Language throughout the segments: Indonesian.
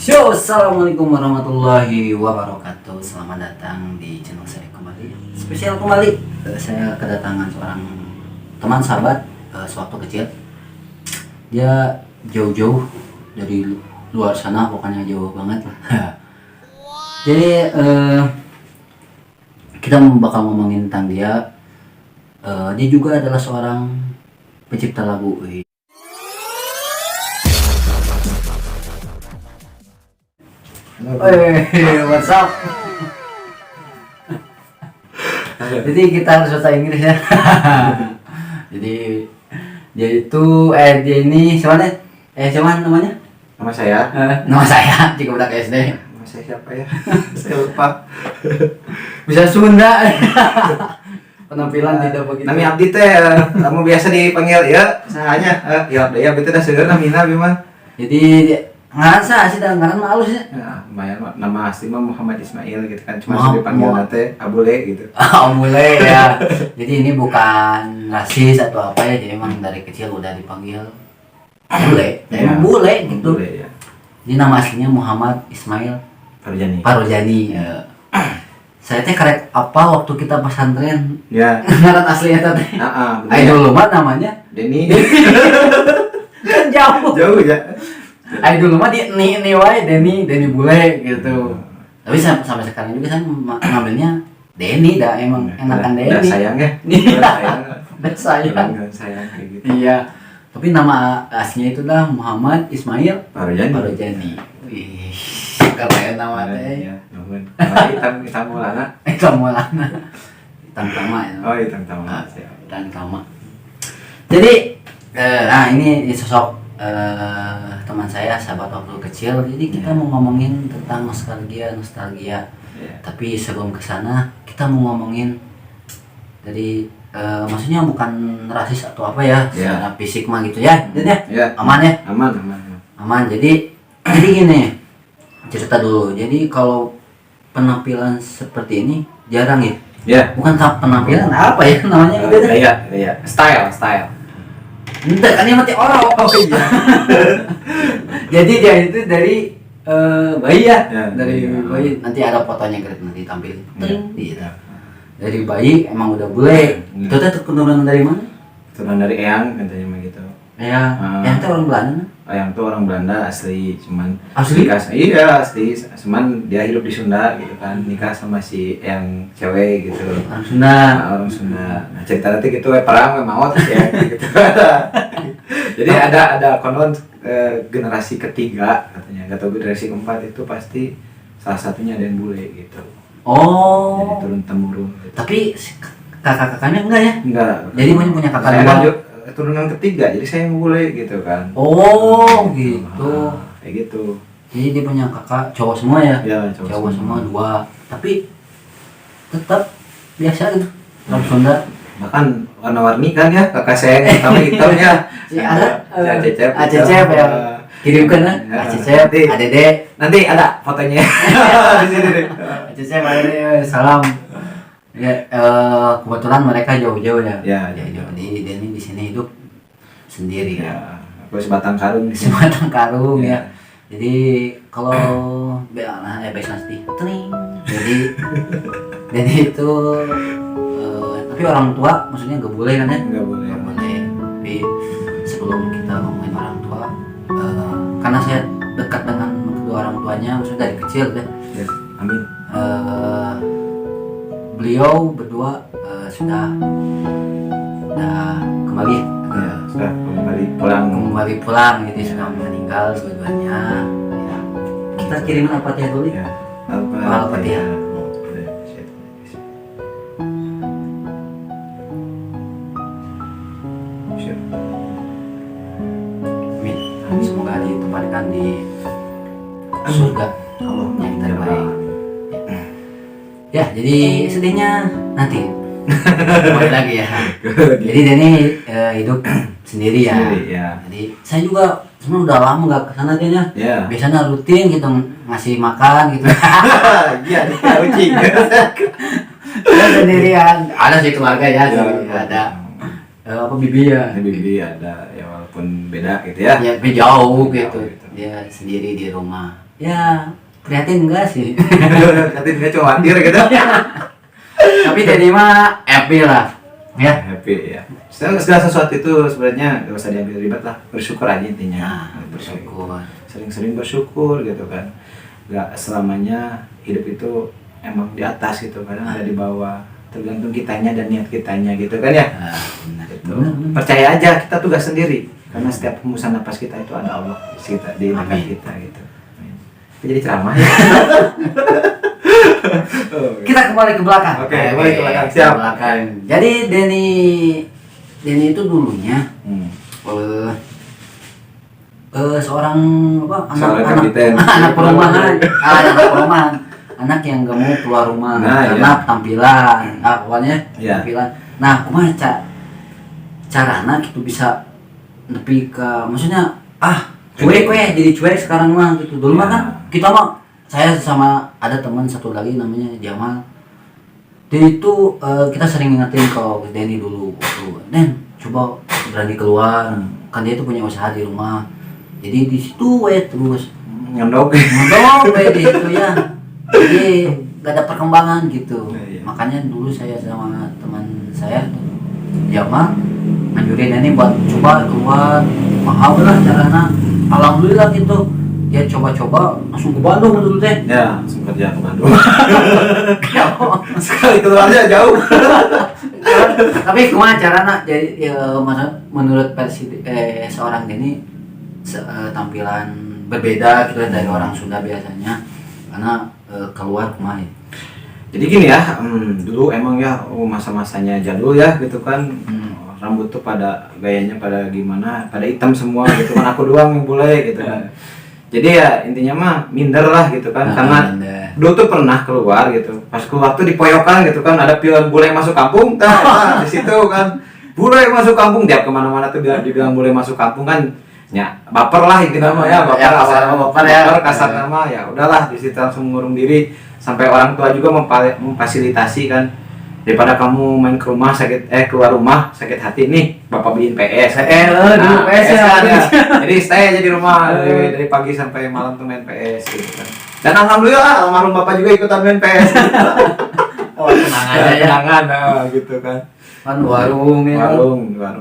Yo, assalamualaikum warahmatullahi wabarakatuh. Selamat datang di channel saya kembali. Spesial kembali, saya kedatangan seorang teman sahabat sewaktu kecil. Dia jauh-jauh dari luar sana, pokoknya jauh banget lah. Jadi kita bakal ngomongin tentang dia. Dia juga adalah seorang pencipta lagu. What's up? Jadi kita harus bahasa Inggris ya. Jadi dia ini siapa nih? Siapa namanya? Nama saya? Nama saya jika udah ke SD. Nama saya siapa ya? Saya lupa. Bisa Sunda. Penampilan tidak begitu. Nami abdi teh, kamu biasa dipanggil ya, sahanya. Ya abdi teh dah seueur namina abdi mah. Jadi ngarasa sih dah ngaran mah alus ya. Ya, lumayan nama asli mah Muhammad Ismail gitu kan. Cuma sudah dipanggil teh Abule gitu. Abule ya. Jadi ini bukan rasis atau apa ya, jadi emang dari kecil udah dipanggil Abule. Emang bule gitu. Bule ya. Jadi nama aslinya Muhammad Ismail Parojani. Saya teh karek apa waktu kita pesantren? Ya. Ngaran aslinya teh. Heeh. Ayo dulu mah namanya Denny. Kan jauh. Jauh ya. Ayo dulu mah di ini wae Denny bule gitu. Tapi sampai sekarang juga saya ngambilnya Denny dah, emang enakan Denny. Udah sayang ya. Udah sayang. Sayang kayak gitu. Iya. Tapi nama aslinya itu dah Muhammad Ismail Parojani. Wih, keren nama teh. Ya, nuhun. Hitam mulana. Kamulana. Hitam tama ya. Oh, hitam tama. Dan tama. Jadi ini sosok teman saya, sahabat waktu kecil. Jadi kita mau ngomongin tentang nostalgia. Yeah. Tapi sebelum kesana kita mau ngomongin dari maksudnya bukan rasis atau apa ya, secara fisik mah gitu ya. Dan ya, aman ya? Aman. Jadi gini, cerita dulu. Jadi kalau penampilan seperti ini jarang ya? Ya. Bukan penampilan apa ya namanya? Iya. Style. Entar kan dia mati orang. Oh iya. Jadi dia itu dari bayi ya, dari iya. bayi. Nanti ada fotonya nanti tampil. Gitu. Iya. Dari bayi emang udah bule. Itu teh keturunan dari mana? Keturunan dari Eyang katanya mah gitu. Ya, yang itu orang Belanda. Eyang tuh orang Belanda asli, cuman Asli? nikah. Iya asli, cuman dia hidup di Sunda gitu kan, nikah sama si yang cewek gitu. Orang Sunda. Orang Sunda. Nah cerita nanti gitu, perang maut ya gitu. Jadi ada konon generasi ketiga katanya, atau generasi keempat itu pasti salah satunya ada yang bule gitu. Oh. Jadi turun temurun. Gitu. Tapi kakak-kakaknya enggak ya? Enggak. Jadi punya kakak saya dua. lanjut turunan ketiga, jadi saya yang bule gitu kan. Oh, gitu. Kayak gitu. Jadi dia punya kakak cowok semua ya? Ya, cowok semua dua. Tapi tetap biasa gitu. Orang Sunda. Bahkan warna-warni kan ya, kakak saya yang pertama hitam ya. Si ada Cecep. Cecep ya. Kirimkan lah. Cecep, Adede. Nanti ada fotonya. Di sini deh. Cecep, Adede, salam. Ya, kebetulan mereka jauh-jauh ya. Ya, jauh. Jadi Denny di sini hidup sendiri ya. Aku sebatang karung di sini. Sebatang karung ya. Jadi kalau baik pasti tring. Jadi itu tapi orang tua maksudnya nggak boleh kan ya? Nggak boleh. Tapi sebelum kita ngomongin orang tua, karena saya dekat dengan kedua orang tuanya, maksudnya dari kecil ya. Amin. Beliau berdua sudah kembali Ya, sudah kembali pulang gitu, sudah meninggal dua-duanya ya. Kita kirimin Al-Fatihah dulu ya. Al-Fatihah. Amin. Semoga ditempatkan di surga yang terbaik. Ya, jadi sedihnya nanti kembali lagi ya. Jadi Denny hidup sendiri ya. Jadi saya juga sebenarnya udah lama nggak kesana dia. Ya. Biasanya rutin gitu ngasih makan gitu. Iya, kucing. Saya sendirian. Ada sih keluarga ya, ada. Apa bibi ya? Bibi ada ya, walaupun beda gitu ya. Ya jauh gitu. dia sendiri di rumah. Ya prihatin enggak sih. Nanti dia cuma hadir gitu. Tapi Denny mah happy lah. Ya. Happy ya. Segala sesuatu itu sebenarnya gak usah diambil ribet lah. Bersyukur aja intinya. Nah, bersyukur. Sering-sering bersyukur gitu kan. Gak selamanya hidup itu emang di atas gitu, kadang ada di bawah. Tergantung kitanya dan niat kitanya gitu kan ya. Nah, benar. Gitu. Percaya aja kita tuh gak sendiri. Karena setiap hembusan napas kita itu ada Allah di dekat kita gitu. Jadi ceramah ya. Kita kembali ke belakang. Oke, kembali ke belakang. Siap. Jadi Denny itu dulunya seorang Seorang kapiten. anak perumahan, anak yang gak mau keluar rumah karena tampilan, awalnya tampilan. Nah, kumaha carana gitu bisa nepi ke, maksudnya cuek jadi cuek sekarang mah gitu. Dulu mah kan kita mah, saya sama ada teman satu lagi namanya Jamal. Dia itu kita sering ngingetin ke Denny dulu, Den coba berani keluar, kan dia itu punya usaha di rumah. Jadi di situ terus nyondok di situ ya. Jadi gak ada perkembangan gitu. Makanya dulu saya sama teman saya Jamal ngajurin ini buat coba keluar, mahal lah caranya. Alhamdulillah gitu. Dia coba-coba langsung ke Bandung dulu teh. Ya, langsung kerja ke Bandung. Sekali keluarnya jauh. Tapi kumaha carana jadi menurut versi seorang ini tampilan berbeda gitu dari orang Sunda biasanya, karena keluar kumaha. Jadi gini ya, dulu emang ya masa-masanya jadul ya gitu kan. Rambut tuh pada gayanya pada gimana, pada hitam semua gitu kan, aku doang yang bule gitu kan. Jadi ya intinya mah minder lah gitu kan, karena dulu tuh pernah keluar gitu, pas keluar tuh dipoyokan gitu kan, ada film bule masuk kampung, di situ kan bule masuk kampung, tiap kemana-mana tuh dibilang bule masuk kampung kan, ya baper lah itu nama ya, baper kasar nama ya, udahlah di situ langsung mengurung diri, sampai orang tua juga memfasilitasi kan. Daripada kamu main ke rumah keluar rumah sakit hati nih, bapak beliin PS. Dulu PS ya. Jadi stay aja di rumah dari pagi sampai malam tuh main PS gitu kan. Dan alhamdulillah almarhum bapak juga ikutan main PS. Tenang aja ya. Tenangan gitu kan. Kan warung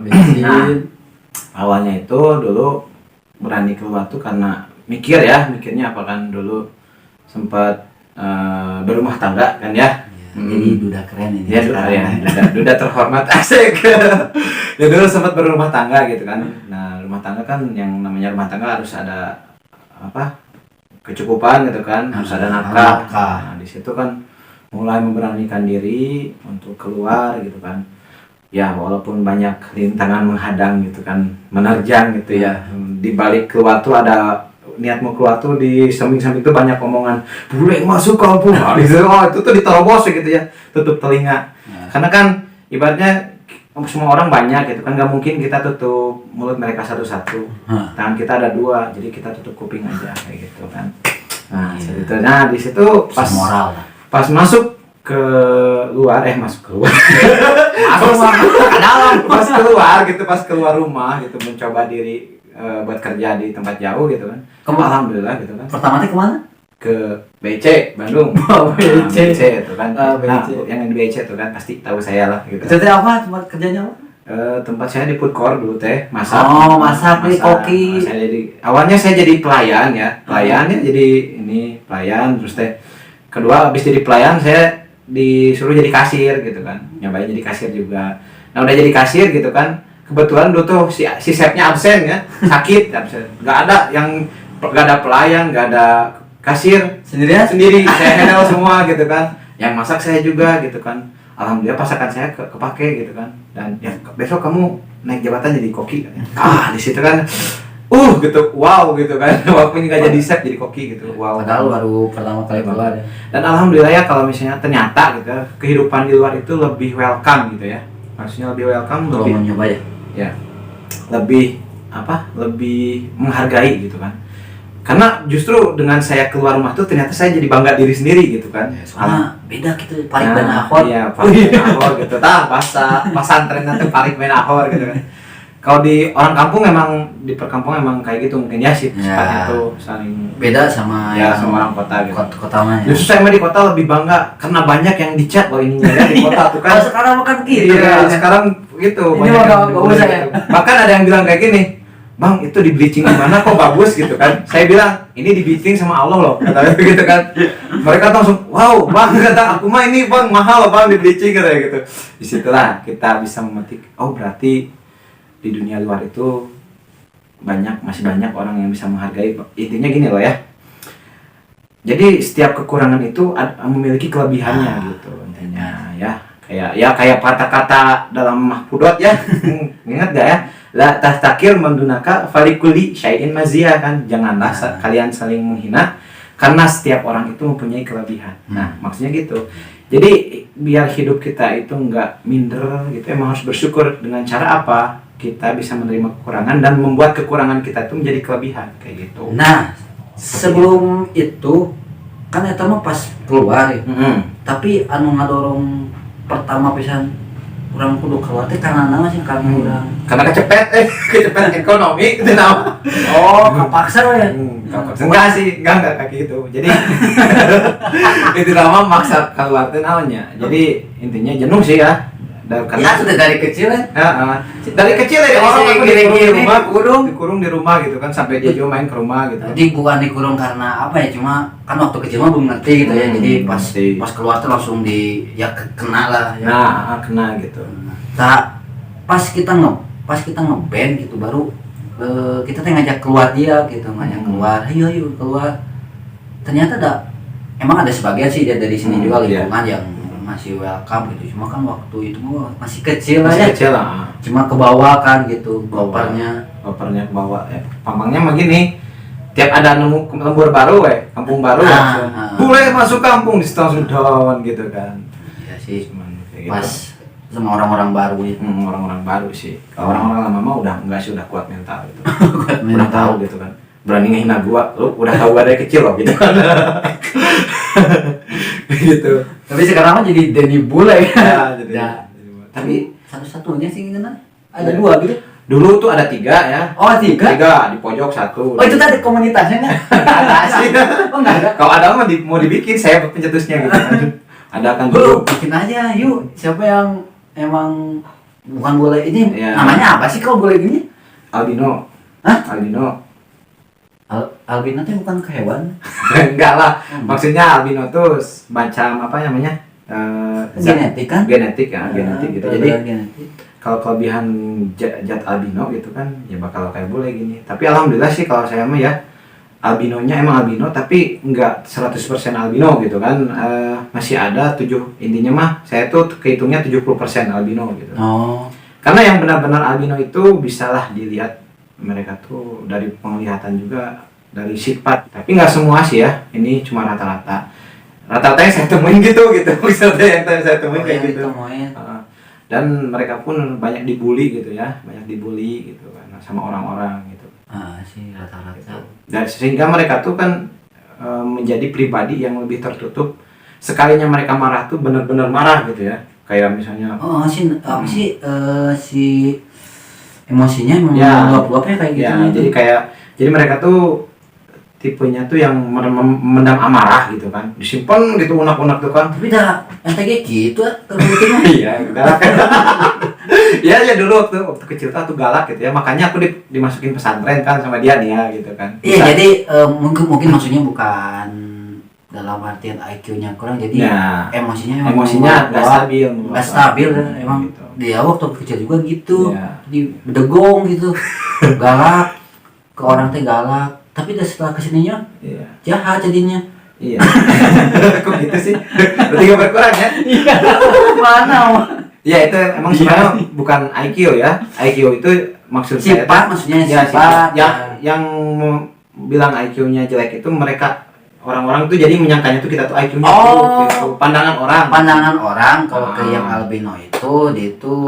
bensin. Awalnya itu dulu berani keluar tuh karena mikirnya apa kan, dulu sempat berumah tangga kan ya. Jadi duda keren ini. Ya, duda terhormat, asik. Ya dulu sempat berumah tangga gitu kan. Nah, rumah tangga kan yang namanya rumah tangga harus ada kecukupan gitu kan, harus ada nafkah. Nah, di situ kan mulai memberanikan diri untuk keluar gitu kan. Ya, walaupun banyak rintangan menghadang gitu kan, menerjang gitu ya. Di balik keluar tuh ada niat mau keluar tuh, di samping-samping itu banyak omongan bule masuk kampung, itu tuh diterobos gitu ya, tutup telinga. Karena kan ibaratnya semua orang banyak gitu kan, nggak mungkin kita tutup mulut mereka satu-satu. Tangan kita ada dua, jadi kita tutup kuping aja kayak gitu kan. Nah, gitu. Nah di situ pas masuk ke luar, masuk keluar pas keluar rumah gitu, mencoba diri buat kerja di tempat jauh gitu kan. Alhamdulillah gitu kan. Pertama kemana? Ke BC Bandung. BC itu kan. Yang di BC itu kan pasti tahu saya lah gitu. Itu apa tempat kerjanya apa? Tempat saya di food court dulu teh, masak. Masak nih, koki. Awalnya saya jadi pelayan ya. Jadi ini pelayan, terus teh kedua habis jadi pelayan saya disuruh jadi kasir gitu kan. Nyobain jadi kasir juga. Nah, udah jadi kasir gitu kan. Kebetulan dulu tuh si chefnya absen ya, sakit, absen. Gak ada pelayan, gak ada kasir, sendiri saya handle semua gitu kan. Yang masak saya juga gitu kan. Alhamdulillah pasakan saya kepake gitu kan. Dan ya besok kamu naik jabatan jadi koki kan. Di situ kan gitu, wow gitu kan. Walaupun nggak jadi chef, jadi koki gitu, wow. Padahal baru pertama kali keluar ya. Dan alhamdulillah ya, kalau misalnya ternyata gitu kehidupan di luar itu lebih welcome gitu ya. Maksudnya lebih welcome, lebih mencoba ya, lebih menghargai gitu kan. Karena justru dengan saya keluar rumah tuh ternyata saya jadi bangga diri sendiri gitu kan. Soalnya beda gitu, Parik Ben Ahor. Iya, Parik Ben Ahor gitu. Pasantren nanti Parik Ben Ahor gitu kan. Kalau di orang kampung memang di perkampungan memang kayak gitu mungkin ya sih sifatnya Ya. tuh saling Beda sama ya yang sama orang kota gitu. kota mah ya. Justru saya mah di kota lebih bangga karena banyak yang dicat loh ininya ya di kota tuh kan. Kalau sekarang makan gitu Iya, ya. sekarang gitu Ini banyak mah yang nggak usah ya. gitu. Bahkan ada yang bilang kayak gini, "Bang, itu di bleaching di mana kok bagus gitu kan?" Saya bilang, "Ini di bleaching sama Allah loh." Katanya gitu kan. Mereka langsung, "Wow, Bang," kata aku mah ini Bang mahal loh Bang di bleaching katanya gitu. Disitulah kita bisa memetik, oh berarti di dunia luar itu masih banyak orang yang bisa menghargai. Intinya gini loh ya. Jadi setiap kekurangan itu memiliki kelebihannya gitu intinya ya. Kayak kata-kata dalam Mahfudot ya. Ingat gak ya? La tahtakir mandunaka falikuli syai'in maziyah kan. Janganlah kalian saling menghina karena setiap orang itu mempunyai kelebihan. Nah, maksudnya gitu. Jadi biar hidup kita itu nggak minder gitu, emang harus bersyukur. Dengan cara apa? Kita bisa menerima kekurangan dan membuat kekurangan kita itu menjadi kelebihan kayak gitu. Nah, sebelum itu kan eta mah pas keluar ya. Tapi anu ngadorong pertama pisan urang kudu keluar teh karena naon sih karena urang Karena kecepet ekonomi itu nama. Kapaksa ya. Enggak sih, enggak kayak gitu. Jadi itu nama maksa keluar teh namanya. Jadi intinya jenuh sih ya. Ya sudah dari kecil kan. Dari kecil ya orang aku dikurung di rumah gitu kan sampai dia juga main ke rumah gitu. Jadi bukan dikurung karena apa ya, cuma kan waktu kecil mah belum ngerti gitu ya. Jadi pas keluar tuh langsung kena lah ya. Nah, kena gitu. Nah, pas kita ngeband gitu baru kita teh ngajak keluar dia gitu, ngajak keluar. Ayo keluar. Ternyata emang ada sebagian sih dia dari sini juga lingkungan yang masih welcome gitu, cuma kan waktu itu masih kecil lah ya. Cuma ke bawah kan gitu, kopernya ke bawah ya. Pampangnya mah gini, tiap ada nemu lembur baru kampung baru langsung boleh masuk kampung di langsung down gitu kan. Iya sih, Cuman kayak pas gitu. sama orang-orang baru itu. Orang-orang baru sih. Kalau orang-orang lama mah udah enggak sih, udah kuat mental gitu. Kuat Udah tahu gitu kan. Berani ngehina gua, lu udah tahu gua dari kecil loh gitu kan. Gitu. Tapi sekarang mah jadi Denny Bule ya. Jadi. Tapi satu-satunya sih kan ada dua gitu. Dulu tuh ada 3 ya. Oh, 3? 3 di pojok 1. Oh, itu tadi komunitasnya kan? Ada sih. Oh, enggak ada. Kalau ada mah mau dibikin saya pencetusnya gitu kan. Ada kan dulu. Bikin aja yuk. Siapa yang emang bukan bule ini ya. Namanya apa sih kalau bule gini? Albino. Hah? Albino. Albino itu bukan ke hewan? Enggak lah. Maksudnya albino tuh macam apa namanya? Genetik kan? Genetik ya, genetik gitu. Jadi genetik. kalau kelebihan zat albino gitu kan ya bakal kayak bule gini. Tapi alhamdulillah sih kalau saya mah ya albinonya emang albino tapi enggak 100% albino gitu kan. Masih ada intinya mah saya tuh kehitungnya 70% albino gitu. Oh. Karena yang benar-benar albino itu bisalah dilihat mereka tuh dari penglihatan juga, dari sifat. Tapi nggak semua sih ya. Ini cuma rata-rata. Rata-rata yang saya temuin gitu. Misalnya yang saya temuin kayak gitu. Dan mereka pun banyak dibully gitu ya, banyak dibully gitu kan sama orang-orang gitu. Sih rata-rata. Dan sehingga mereka tuh kan menjadi pribadi yang lebih tertutup. Sekalinya mereka marah tuh benar-benar marah gitu ya. Kayak misalnya si emosinya memang meluap-luapnya kayak gitu. Ya, jadi mereka tuh tipenya tuh yang memendam amarah gitu kan, disimpan gitu unak-unak tuh kan. Tapi dah NTG gitu terus iya galak kan. Ya dulu waktu kecil tuh galak gitu ya, makanya aku dimasukin pesantren kan sama dia nih ya gitu kan. Iya, jadi mungkin maksudnya bukan dalam artian IQ-nya kurang, jadi emosinya nggak stabil emang gitu. Dia waktu kecil juga gitu, di bedegong gitu, galak ke orang teh galak, tapi setelah kesininya jahat jadinya. Iya. Kok gitu sih? Berarti gak berkurang ya? Iya. Mana? Ya itu emang sebenarnya bukan IQ ya. IQ itu maksud saya maksudnya sifat. Yang bilang IQ-nya jelek itu mereka orang-orang tuh jadi menyangkanya tuh kita tuh IQ-nya gitu. Pandangan orang kalau ke yang albino itu dia itu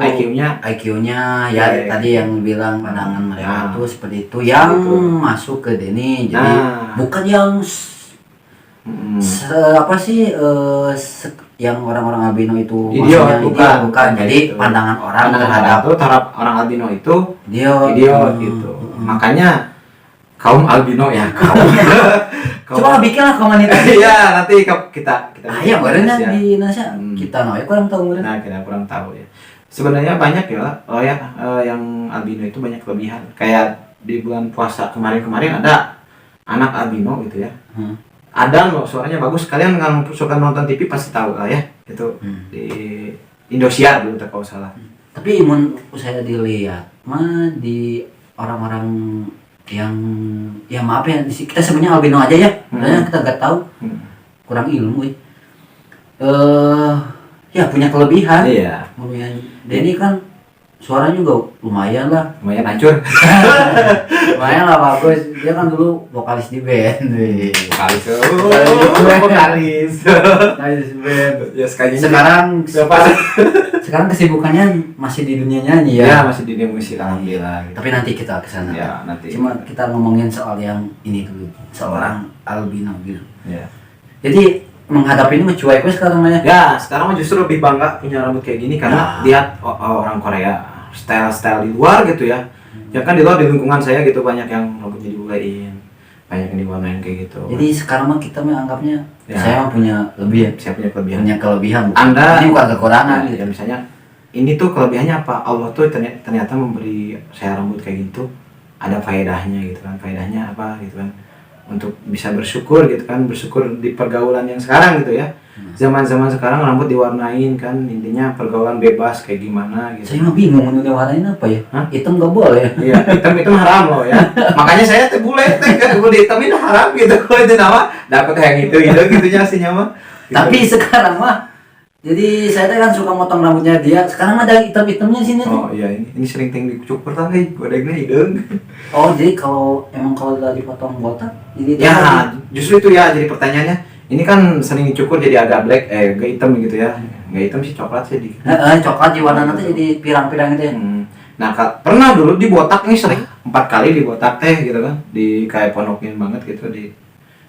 IQ-nya ya tadi yang bilang pandangan mereka tuh seperti itu yang masuk ke Denny. Jadi bukan yang yang orang-orang albino itu Idiot, maksudnya bukan. bukan. Jadi Gitu. pandangan orang terhadap orang albino itu idiot. idiot gitu. Makanya kaum albino ya kaum. Coba bikinlah komunitas. Iya, nanti kita Ayo barunya ya. di Indonesia kita kurang tahu meureun. Nah, kita kurang tahu ya. Sebenarnya banyak ya, yang albino itu banyak kelebihan. Kayak di bulan puasa kemarin ada anak albino gitu ya. Ada loh, suaranya bagus. Kalian yang suka nonton TV pasti tahu lah ya. Itu di Indosiar dulu kalau salah. Tapi mun saya dilihat mah di orang-orang yang ya maaf ya kita sebenarnya albino aja ya. Sebenarnya kita nggak tahu. Kurang ilmu ya punya kelebihan. Iya. Denny kan suaranya juga lumayan lah. Lumayan hancur. Lumayan lah bagus. Dia kan dulu vokalis di band. Vokalis. Vokalis band. Ya sekali sekarang kesibukannya masih di dunia nyanyi ya. Ya, masih di dunia musik alhamdulillah. Tapi nanti kita ke sana. Ya, nanti. Cuma kita ngomongin soal yang ini dulu. Seorang albino gitu. Ya. Jadi menghadapi ini cuek sekarang ya. Ya, sekarang mah justru lebih bangga punya rambut kayak gini karena lihat orang Korea style di luar gitu ya. Ya kan di luar di lingkungan saya gitu banyak yang rambutnya dibulein, banyak yang diwarnain kayak gitu. Jadi sekarang mah kita anggapnya Ya. saya mah punya lebihan. Saya punya kelebihan. Punya kelebihan. Anda ini bukan kekurangan ya, gitu. ya misalnya ini tuh kelebihannya apa? Allah tuh ternyata memberi saya rambut kayak gitu ada faedahnya gitu kan. Faedahnya apa gitu kan? Untuk bisa bersyukur gitu kan, bersyukur di pergaulan yang sekarang gitu ya. Zaman-zaman sekarang rambut diwarnain kan, intinya pergaulan bebas kayak gimana gitu. Saya mah bingung mau warnain apa ya? Hah? Hitam gak boleh. Iya, hitam haram loh ya. Makanya saya teh bule teh kan bule hitam itu haram gitu. Kalau itu nama dapat yang itu gitunya sih nyama. Gitu. Tapi sekarang mah jadi saya teh kan suka motong rambutnya dia. Sekarang ada hitam-hitamnya sini tuh. Oh iya ini sering tinggi cukur tang godengnya hidung. Oh, jadi kalau udah dipotong botak jadi Ya, justru itu ya jadi pertanyaannya. Ini kan sering dicukur jadi agak black, agak hitam gitu ya. Enggak hitam sih, coklat sih di. Coklat warna nanti jadi pirang-pirang gitu ya. Nah, pernah dulu dibotak nih sering 4 kali dibotak teh gitu kan. Di kayak ponokin banget gitu di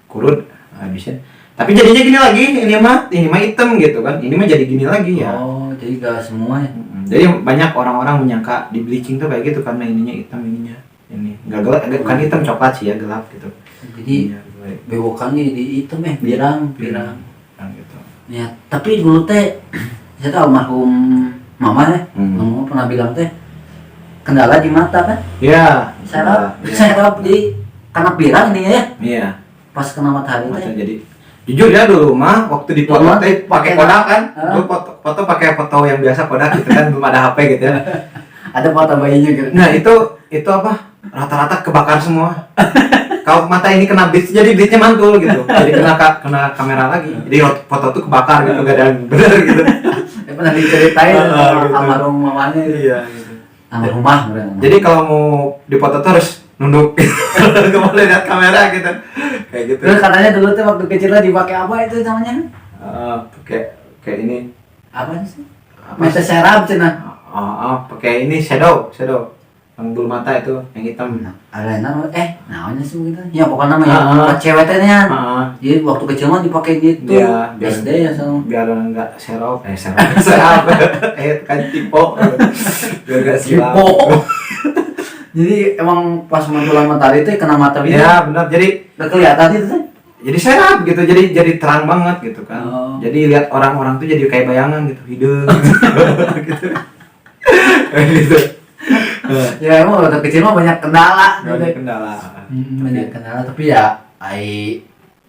kurut habisnya. Tapi jadinya gini lagi, ini mah hitam gitu kan. Ini mah jadi gini lagi ya. Oh, jadi gak semua ya. Jadi banyak orang-orang menyangka di bleaching tuh kayak gitu karena ininya hitam ininya. Ini enggak gelap, bukan hitam coklat sih ya, gelap gitu. Jadi bewokannya di hitam pirang gitu. Ya, tapi dulu teh saya tahu almarhum mama ya, mama pernah bilang teh kendala di mata kan? Iya. Serap jadi karena pirang ininya ya. Iya. Pas kena matahari teh. Jadi jujur ya dulu mah waktu di foto teh pakai kodak kan. Dulu foto pakai foto yang biasa kodak gitu kan, belum ada HP gitu ya. Ada foto bayinya gitu. Nah, itu apa? Rata-rata kebakar semua. Kalau mata ini kena blitz jadi blitznya mantul gitu. Jadi kena kamera lagi. Jadi foto tuh kebakar gitu, enggak ada yang benar gitu. Ya pernah diceritain gitu. almarhum mamanya. Iya gitu. Almarhumah. Jadi kalau mau dipoto tuh harus nunduk. Enggak boleh lihat kamera gitu. Kayak gitu. Terus katanya dulu tuh waktu kecilnya dipakai apa itu namanya? Kayak ini Apa sih? Mata serap cenah. Pakai ini shadow. Yang bulu mata itu yang hitam. Eyeliner namanya sih begitu. Ya pokoknya namanya cewek teh nya. Jadi waktu kecil mah dipakai gitu. Iya, SD ya sama. Biar enggak serap. Kan tipo. Biar enggak silap. Jadi emang pas mentulang matahari itu kena mata gitu. Iya, benar. Jadi enggak kelihatan itu tuh. Jadi serap gitu. Jadi terang banget gitu kan. Jadi lihat orang-orang tuh jadi kayak bayangan gitu, hidung gitu. Gitu. Ya emang waktu kecil mah banyak kendala. Banyak kendala. Banyak kendala tapi ya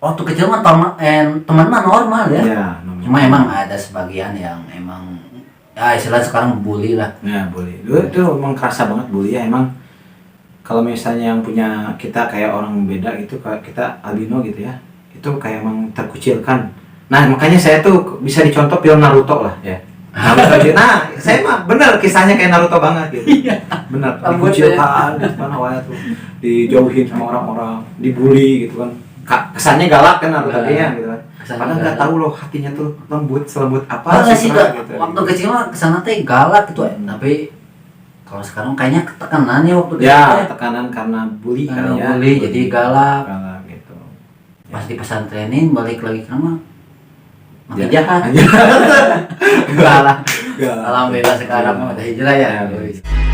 waktu kecil mah teman mah normal ya. Iya, Cuma emang ada sebagian yang emang ya istilah sekarang bully lah. Ya, bully. Dulu tuh emang kerasa banget bully ya emang. Kalau misalnya yang punya kita kayak orang beda gitu, kayak kita albino gitu ya. Itu kayak emang terkucilkan. Nah, makanya saya tuh bisa dicontoh film Naruto lah ya. Nah, saya mah bener kisahnya kayak Naruto banget gitu. Bener, dikucilkan gitu kan awalnya tuh. Dijauhin sama orang-orang, dibully gitu kan. Kesannya galak kan Naruto dia gitu kan. Padahal nggak tahu loh hatinya tuh selembut apa sih gitu. waktu kecil mah kesana teh galak gitu tapi kalau sekarang kayaknya tekanan ya waktu kecil. Ya, tekanan karena bully kan ya. Bully jadi galak. Galak gitu. Pas di pesantrenin balik lagi ke rumah makin Ya. jahat. Anjir. Enggak lah. Enggak. Alhamdulillah sekarang mah udah hijrah ya. Ya.